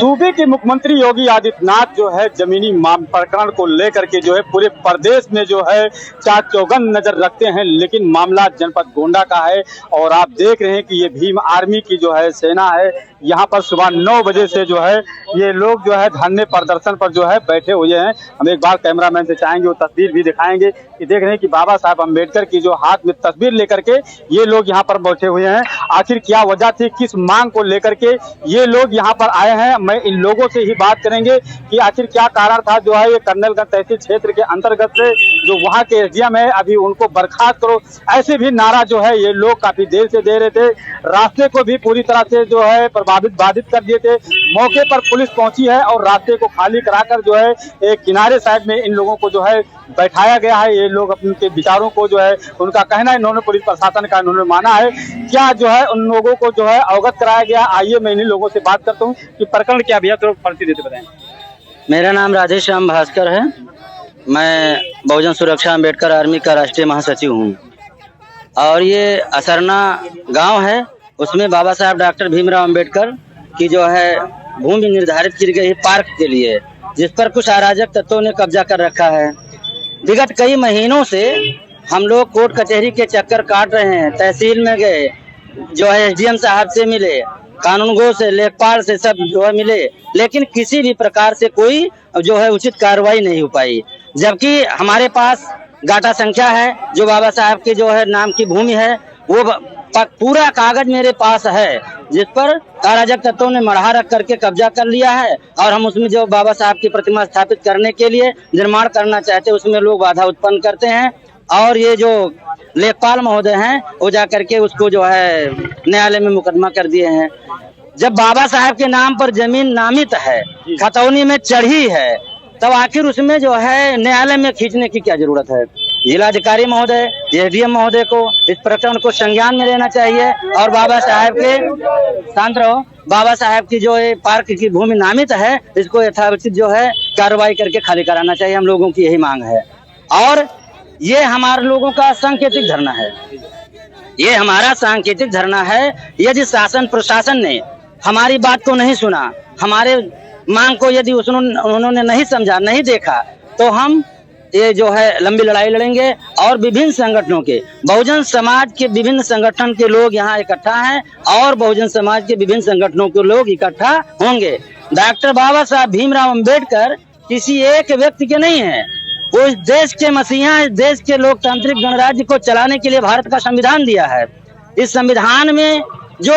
सूबे के मुख्यमंत्री योगी आदित्यनाथ जो है जमीनी मामले प्रकरण को लेकर के जो है पूरे प्रदेश में जो है चाक चौबंद नजर रखते हैं, लेकिन मामला जनपद गोंडा का है। और आप देख रहे हैं कि ये भीम आर्मी की जो है सेना है, यहाँ पर सुबह 9 बजे से जो है ये लोग जो है धरने प्रदर्शन पर जो है बैठे हुए हैं। हम एक बार कैमरामैन से चाहेंगे वो तस्वीर भी दिखाएंगे कि देख रहे हैं कि बाबा साहब अम्बेडकर की जो हाथ में तस्वीर लेकर के ये लोग यहाँ पर बैठे हुए हैं। आखिर क्या वजह थी, किस मांग को लेकर के ये लोग यहाँ पर आए हैं, मैं इन लोगों से ही बात करेंगे कि आखिर क्या कारण था जो है ये कर्नलगंज तहसील क्षेत्र के अंतर्गत से जो वहाँ के एसडीएम है अभी उनको बर्खास्त करो, ऐसे भी नारा जो है ये लोग काफी देर से दे रहे थे। रास्ते को भी पूरी तरह से जो है बाधित कर दिए थे। मौके पर पुलिस पहुंची है और रास्ते को खाली कराकर जो है एक किनारे साइड में इन लोगों को जो है बैठाया गया है। ये लोग अपने विचारों को जो है उनका कहना है, इन्होंने पुलिस प्रशासन का इन्होंने माना है, क्या जो है उन लोगों को जो है अवगत कराया गया। आइए मैं इन लोगों से बात करता हूँ कि प्रकरण क्या भैया, तो परिचय देते बताएं। मेरा नाम राधेश्याम भास्कर है। मैं बहुजन सुरक्षा अम्बेडकर आर्मी का राष्ट्रीय महासचिव हूँ और ये असरना गांव है, उसमें बाबा साहब डॉक्टर भीमराव अम्बेडकर की जो है भूमि निर्धारित की गई है पार्क के लिए, जिस पर कुछ अराजक तत्वों ने कब्जा कर रखा है। विगत कई महीनों से हम लोग कोर्ट कचहरी के चक्कर काट रहे हैं, तहसील में गए, जो है एसडीएम साहब से मिले, कानूनगो से, लेखपाल से, सब जो है मिले, लेकिन किसी भी प्रकार से कोई जो है उचित कार्रवाई नहीं हो पाई। जबकि हमारे पास गाटा संख्या है, जो बाबा साहब के जो है नाम की भूमि है, वो पूरा कागज मेरे पास है, जिस पर अराजक तत्वों ने मढ़ा रख करके कब्जा कर लिया है। और हम उसमें जो बाबा साहब की प्रतिमा स्थापित करने के लिए निर्माण करना चाहते हैं, उसमें लोग बाधा उत्पन्न करते हैं। और ये जो लेखपाल महोदय हैं वो जा करके उसको जो है न्यायालय में मुकदमा कर दिए हैं। जब बाबा साहब के नाम पर जमीन नामित है, खतौनी में चढ़ी है, तब आखिर उसमें जो है न्यायालय में खींचने की क्या जरूरत है। जिलाधिकारी महोदय, एसडीएम महोदय को इस प्रकरण को संज्ञान में लेना चाहिए और बाबा साहब के शांत रहो, बाबा साहब की जो पार्क की भूमि नामित है, इसको यथावचित जो है कार्रवाई करके खाली कराना चाहिए। हम लोगों की यही मांग है और ये हमारे लोगों का सांकेतिक धरना है, ये हमारा सांकेतिक धरना है। यदि शासन प्रशासन ने हमारी बात को नहीं सुना, हमारे मांग को यदि उन्होंने नहीं समझा, नहीं देखा, तो हम ये जो है लंबी लड़ाई लड़ेंगे। और विभिन्न संगठनों के, बहुजन समाज के विभिन्न संगठन के लोग यहाँ इकट्ठा हैं और बहुजन समाज के विभिन्न संगठनों के लोग इकट्ठा होंगे। डॉक्टर बाबा साहब भीमराव अम्बेडकर किसी एक व्यक्ति के नहीं है, वो इस देश के मसीहा, इस देश के लोकतांत्रिक गणराज्य को चलाने के लिए भारत का संविधान दिया है। इस संविधान में जो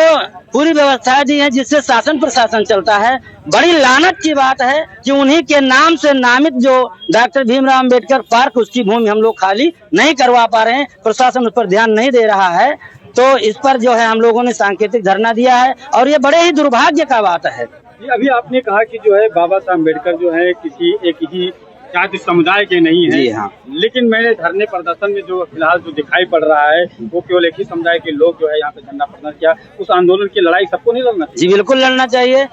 पूरी व्यवस्था दी है जिससे शासन प्रशासन चलता है, बड़ी लानत की बात है कि उन्हीं के नाम से नामित जो डॉक्टर भीमराव अम्बेडकर पार्क, उसकी भूमि हम लोग खाली नहीं करवा पा रहे हैं, प्रशासन उस पर ध्यान नहीं दे रहा है। तो इस पर जो है हम लोगों ने सांकेतिक धरना दिया है और ये बड़े ही दुर्भाग्य का बात है। अभी आपने कहा कि जो है बाबा साहब अम्बेडकर जो है किसी एक ही जाति समुदाय के नहीं है। जी हाँ। लेकिन मैंने धरने प्रदर्शन में जो फिलहाल जो दिखाई पड़ रहा है वो केवल एक ही समुदाय के लोग जो है यहाँ पे धरना प्रदर्शन किया। उस आंदोलन की लड़ाई सबको नहीं लड़ना चाहिए? जी बिल्कुल लड़ना चाहिए।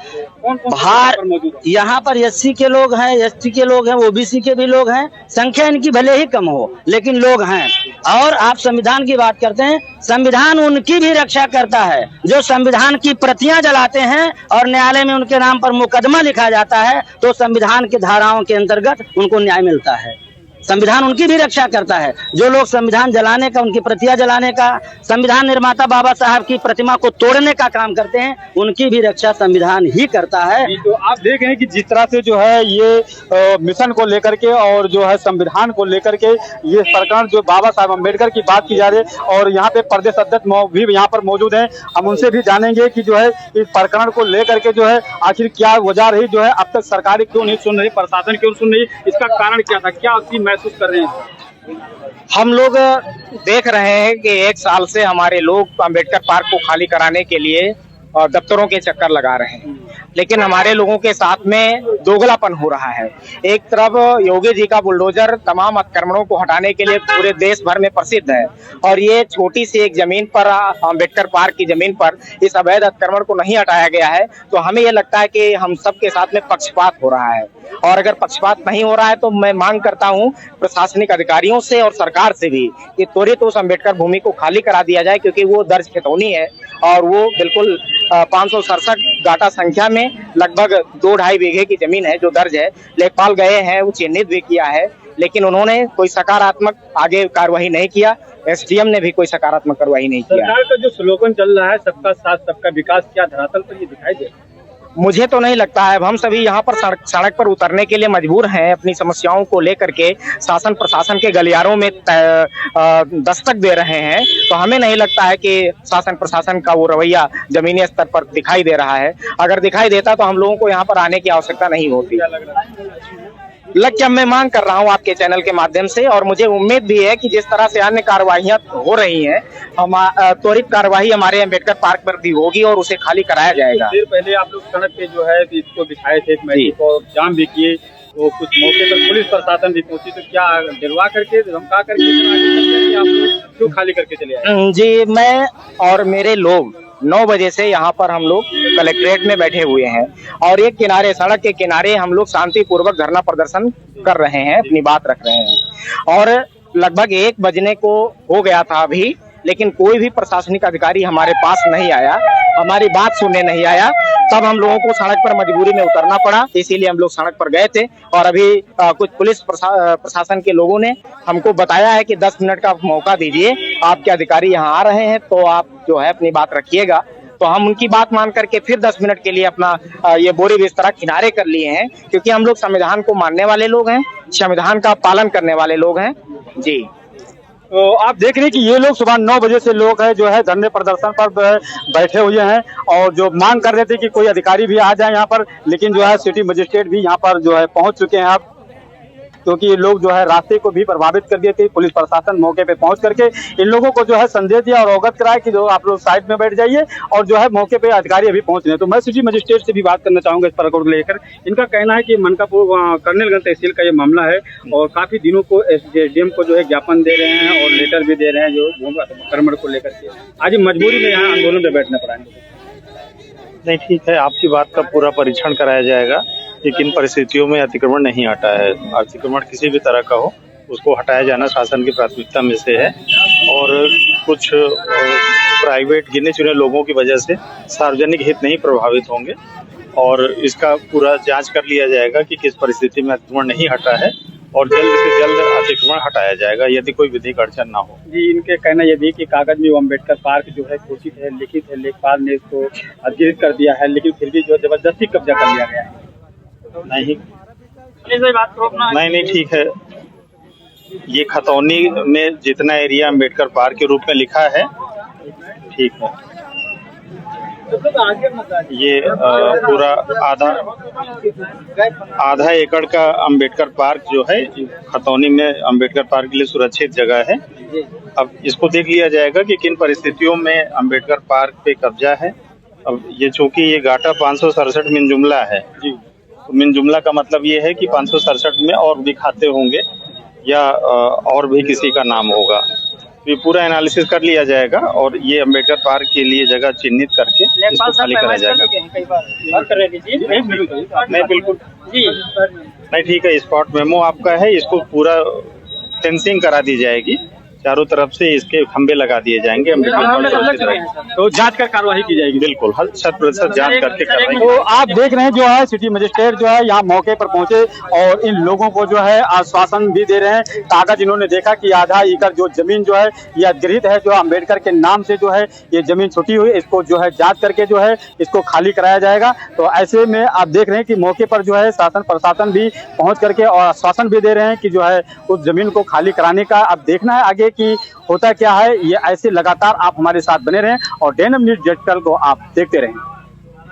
कौन कौन मौजूद है यहाँ पर? एससी के लोग हैं, एसटी के लोग हैं, ओबीसी के भी लोग हैं। संख्या इनकी भले ही कम हो, लेकिन लोग हैं। और आप संविधान की बात करते हैं, संविधान उनकी भी रक्षा करता है जो संविधान की प्रतियां जलाते हैं और न्यायालय में उनके नाम पर मुकदमा लिखा जाता है, तो संविधान की धाराओं के अंतर्गत उनको न्याय मिलता है। संविधान उनकी भी रक्षा करता है। जो लोग संविधान जलाने का, उनकी प्रतियां जलाने का, संविधान निर्माता बाबा साहब की प्रतिमा को तोड़ने का काम करते हैं, उनकी भी रक्षा संविधान ही करता है। तो आप देख रहे हैं कि जिस तरह से जो है ये मिशन को लेकर के और जो है संविधान को लेकर के ये प्रकरण जो बाबा साहब अम्बेडकर की बात की जा रही है, और यहाँ पे प्रदेश अध्यक्ष भी यहाँ पर मौजूद हैं। हम उनसे भी जानेंगे कि जो है इस प्रकरण को लेकर के जो है आखिर क्या वजह रही, जो है अब तक सरकार क्यों नहीं सुन रही, प्रशासन क्यों सुन रही, इसका कारण क्या था, क्या उसकी महसूस कर रहे हैं? हम लोग देख रहे हैं कि 1 साल से हमारे लोग अंबेडकर पार्क को खाली कराने के लिए दफ्तरों के चक्कर लगा रहे हैं, लेकिन हमारे लोगों के साथ में दोगलापन हो रहा है। एक तरफ योगी जी का बुलडोजर तमाम अतिक्रमणों को हटाने के लिए पूरे देश भर में प्रसिद्ध है, और ये छोटी सी एक जमीन पर, अम्बेडकर पार्क की जमीन पर इस अवैध अतिक्रमण को नहीं हटाया गया है, तो हमें यह लगता है कि हम सबके साथ में पक्षपात हो रहा है। और अगर पक्षपात नहीं हो रहा है तो मैं मांग करता हूं प्रशासनिक अधिकारियों से और सरकार से भी कि त्वरित उस अम्बेडकर भूमि को खाली करा दिया जाए, क्योंकि वो दर्ज खतौनी है और वो बिल्कुल 567 गाटा संख्या में लगभग 2-2.5 बीघे की जमीन है जो दर्ज है। लेखपाल गए हैं, वो चिन्हित भी किया है, लेकिन उन्होंने कोई सकारात्मक आगे कार्रवाई नहीं किया। एसडीएम ने भी कोई सकारात्मक कार्रवाई नहीं किया। सरकार का जो स्लोगन चल रहा है सबका साथ सबका विकास, क्या धरातल पर ये दिखाई दे? मुझे तो नहीं लगता है। हम सभी यहाँ पर सड़क पर उतरने के लिए मजबूर हैं, अपनी समस्याओं को लेकर के शासन प्रशासन के गलियारों में दस्तक दे रहे हैं, तो हमें नहीं लगता है कि शासन प्रशासन का वो रवैया जमीनी स्तर पर दिखाई दे रहा है। अगर दिखाई देता तो हम लोगों को यहाँ पर आने की आवश्यकता नहीं होती। लग क्या मैं मांग कर रहा हूँ आपके चैनल के माध्यम से, और मुझे उम्मीद भी है कि जिस तरह से अन्य कार्रवाइयां हो रही हैं, हम त्वरित कार्रवाई हमारे अम्बेडकर पार्क पर भी होगी और उसे खाली कराया जाएगा। देर पहले आप लोग सड़क पे जो है इसको बिछाए थे, को जाम भी किए, तो कुछ मौके पर पुलिस प्रशासन भी पहुंची, तो क्या डरवा करके धमका करके आप लोग क्यों खाली करके चले आए? जी, मैं और मेरे लोग 9 बजे से यहाँ पर हम लोग कलेक्ट्रेट में बैठे हुए हैं, और एक किनारे, सड़क के किनारे हम लोग शांतिपूर्वक धरना प्रदर्शन कर रहे हैं, अपनी बात रख रहे हैं। और लगभग 1 बजने को हो गया था अभी, लेकिन कोई भी प्रशासनिक अधिकारी हमारे पास नहीं आया, हमारी बात सुनने नहीं आया। तब हम लोगों को सड़क पर मजबूरी में उतरना पड़ा, इसीलिए हम लोग सड़क पर गए थे। और अभी कुछ पुलिस प्रशासन के लोगों ने हमको बताया है कि 10 मिनट का मौका दीजिए, आपके अधिकारी यहाँ आ रहे हैं, तो आप जो है अपनी बात रखिएगा। तो हम उनकी बात मान करके फिर 10 मिनट के लिए अपना ये बोरी बिस्तरा किनारे कर लिए हैं, क्योंकि हम लोग संविधान को मानने वाले लोग हैं, संविधान का पालन करने वाले लोग हैं। जी, तो आप देख रहे हैं कि ये लोग सुबह 9 बजे से लोग है जो है धरने प्रदर्शन पर बैठे हुए हैं, और जो मांग कर रहे थे कि कोई अधिकारी भी आ जाए यहाँ पर, लेकिन जो है सिटी मजिस्ट्रेट भी यहाँ पर जो है पहुंच चुके हैं अब, क्योंकि ये लोग जो है रास्ते को भी प्रभावित कर दिए थे। पुलिस प्रशासन मौके पे पहुंच करके इन लोगों को जो है संदेश दिया और अवगत कराया कि जो आप लोग साइड में बैठ जाइए, और जो है मौके पे अधिकारी अभी पहुंच रहे हैं। तो मैं सिटी मजिस्ट्रेट से भी बात करना चाहूंगा इस प्रकरण को लेकर। इनका कहना है कि मनकापुर कर्नलगंज तहसील का ये मामला है, और काफी दिनों को एसडीएम को जो है ज्ञापन दे रहे हैं और लेटर भी दे रहे हैं जो भूमि अतिक्रमण को लेकर के। आज मजबूरी में यहाँ आंदोलन में बैठना पड़ा। नहीं, ठीक है, आपकी बात का पूरा परीक्षण कराया जाएगा कि किन परिस्थितियों में अतिक्रमण नहीं हटा है। अतिक्रमण किसी भी तरह का हो, उसको हटाया जाना शासन की प्राथमिकता में से है, और कुछ प्राइवेट गिने चुने लोगों की वजह से सार्वजनिक हित नहीं प्रभावित होंगे, और इसका पूरा जांच कर लिया जाएगा कि किस परिस्थिति में अतिक्रमण नहीं हटा है, और जल्द से जल्द अतिक्रमण हटाया जाएगा यदि कोई विधिक अड़चन ना हो। जी, इनके कहना यह भी कि कागज में वो अम्बेडकर पार्क जो है घोषित है, लिखित है, लेखपाल ने इसको अधिकृत कर दिया है, लेकिन फिर भी जो जबरदस्ती कब्जा कर लिया गया है। नहीं, ठीक है, ये खतौनी में जितना एरिया अम्बेडकर पार्क के रूप में लिखा है, ठीक है, ये पूरा आधा एकड़ का अम्बेडकर पार्क जो है खतौनी में अम्बेडकर पार्क के लिए सुरक्षित जगह है। अब इसको देख लिया जाएगा कि किन परिस्थितियों में अम्बेडकर पार्क पे कब्जा है। अब ये चूंकि ये गाटा 567 मिन जुमला है, तो मिन जुमला का मतलब ये है कि 567 में और भी खाते होंगे या और भी किसी का नाम होगा। ये पूरा एनालिसिस कर लिया जाएगा, और ये अम्बेडकर पार्क के लिए जगह चिन्हित करके इसको खाली कराया जाएगा। नहीं, बिल्कुल नहीं, ठीक है, स्पॉट मेमो आपका है, इसको पूरा फेंसिंग करा दी जाएगी, चारों तरफ से इसके खंबे लगा दिए जाएंगे, तो जांच कर कार्रवाई की जाएगी। बिल्कुल 100% जांच करके कार्रवाई। तो आप देख रहे हैं जो है सिटी मजिस्ट्रेट जो है यहाँ मौके पर पहुंचे, और इन लोगों को जो है आश्वासन भी दे रहे हैं। कागज इन्होंने देखा कि आधा एकड़ जो जमीन जो है ये अधिग्रहित है, जो अम्बेडकर के नाम से जो है ये जमीन छुटी हुई, इसको जो है जांच करके जो है इसको खाली कराया जाएगा। तो ऐसे में आप देख रहे हैं कि मौके पर जो है शासन प्रशासन भी पहुंच करके और आश्वासन भी दे रहे हैं कि जो है उस जमीन को खाली कराने का अब देखना है आगे कि होता क्या है। ये ऐसे लगातार आप हमारे साथ बने रहें और डेनम न्यूज़ डिजिटल को आप देखते रहें।